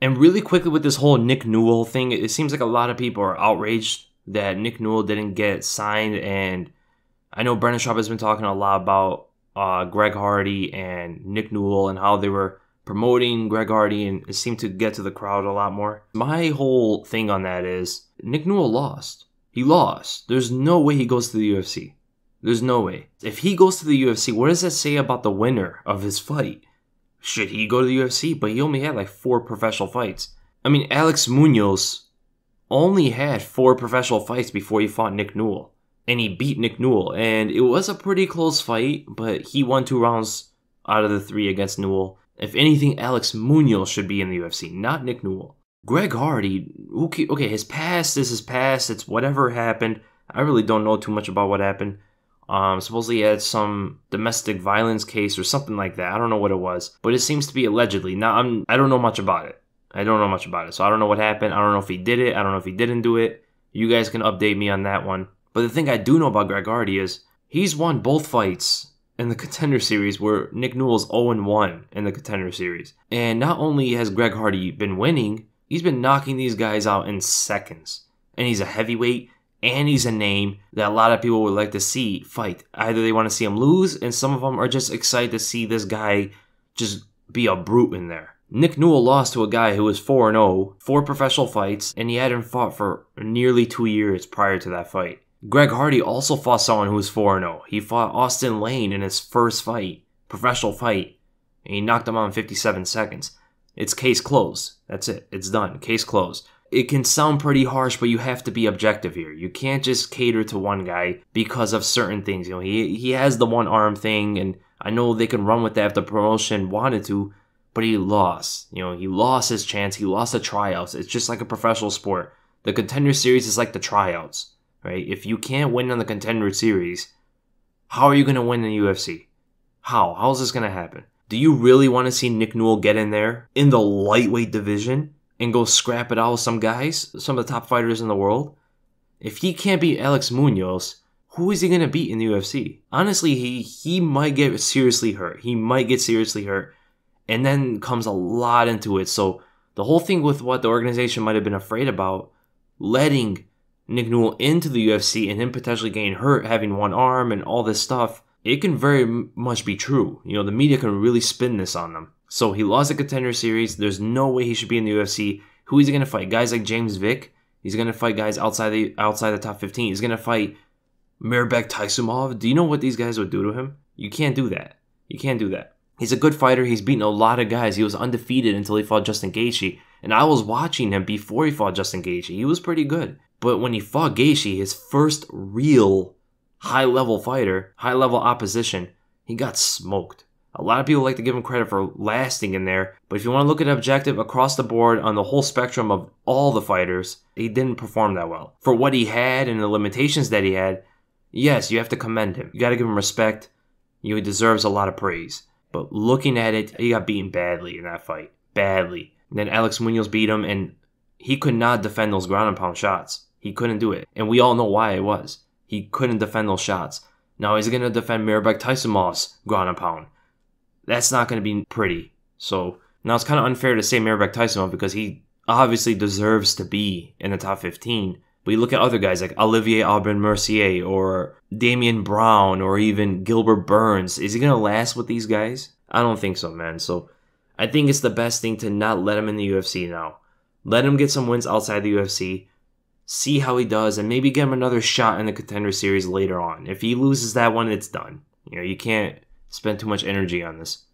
And really quickly with this whole Nick Newell thing, it seems like a lot of people are outraged that Nick Newell didn't get signed. And I know Brendan Schaub has been talking a lot about Greg Hardy and Nick Newell and how they were promoting Greg Hardy, and it seemed to get to the crowd a lot more. My whole thing on that is Nick Newell lost. He lost. There's no way he goes to the UFC. There's no way. If he goes to the UFC, what does that say about the winner of his fight? Should he go to the UFC? But he only had like 4 professional fights. I mean, Alex Munoz only had 4 professional fights before he fought Nick Newell. And he beat Nick Newell. And it was a pretty close fight, but he won 2 rounds out of the 3 against Newell. If anything, Alex Munoz should be in the UFC, not Nick Newell. Greg Hardy, okay, his past is his past. It's whatever happened. I really don't know too much about what happened. Supposedly he had some domestic violence case or something like that. I don't know what it was, but it seems to be allegedly. Now, I don't know much about it. So I don't know what happened. I don't know if he did it. I don't know if he didn't do it. You guys can update me on that one. But the thing I do know about Greg Hardy is he's won both fights in the Contender Series, where Nick Newell's 0-1 in the Contender Series. And not only has Greg Hardy been winning, he's been knocking these guys out in seconds. And he's a heavyweight, and he's a name that a lot of people would like to see fight. Either they want to see him lose, and some of them are just excited to see this guy just be a brute in there. Nick Newell lost to a guy who was 4-0, 4 professional fights, and he hadn't fought for nearly 2 years prior to that fight. Greg Hardy also fought someone who was 4-0. He fought Austin Lane in his first fight, professional fight, and he knocked him out in 57 seconds. It's case closed. That's it. It's done. Case closed. It can sound pretty harsh, but you have to be objective here. You can't just cater to one guy because of certain things. You know, he has the one arm thing, and I know they can run with that if the promotion wanted to, but he lost. You know, he lost his chance. He lost the tryouts. It's just like a professional sport. The Contender Series is like the tryouts, right? If you can't win on the Contender Series, how are you going to win in the UFC? How is this going to happen? Do you really want to see Nick Newell get in there in the lightweight division and go scrap it out with some guys, some of the top fighters in the world? If he can't beat Alex Munoz, who is he going to beat in the UFC? Honestly, he might get seriously hurt. And then comes a lot into it. So the whole thing with what the organization might have been afraid about, letting Nick Newell into the UFC and him potentially getting hurt, having one arm and all this stuff, it can very much be true. You know, the media can really spin this on them. So he lost the Contender Series. There's no way he should be in the UFC. Who is he going to fight? Guys like James Vick? He's going to fight guys outside the top 15. He's going to fight Mirbek Taisumov. Do you know what these guys would do to him? You can't do that. He's a good fighter. He's beaten a lot of guys. He was undefeated until he fought Justin Gaethje. And I was watching him before he fought Justin Gaethje. He was pretty good. But when he fought Gaethje, his first real high-level fighter, high-level opposition, he got smoked. A lot of people like to give him credit for lasting in there, but if you want to look at objective across the board on the whole spectrum of all the fighters, he didn't perform that well. For what he had and the limitations that he had, yes, you have to commend him. You got to give him respect. He deserves a lot of praise. But looking at it, he got beaten badly in that fight. Badly. And then Alex Munoz beat him, and he could not defend those ground and pound shots. He couldn't do it. And we all know why it was. He couldn't defend those shots. Now he's going to defend Mirbek Taisumov's ground and pound. That's not going to be pretty. So now it's kind of unfair to say Mirbek Taisumov because he obviously deserves to be in the top 15. But you look at other guys like Olivier Aubin-Mercier or Damian Brown or even Gilbert Burns. Is he going to last with these guys? I don't think so, man. So I think it's the best thing to not let him in the UFC now. Let him get some wins outside the UFC. See how he does, and maybe get him another shot in the Contender Series later on. If he loses that one, it's done. You know, you can't spend too much energy on this.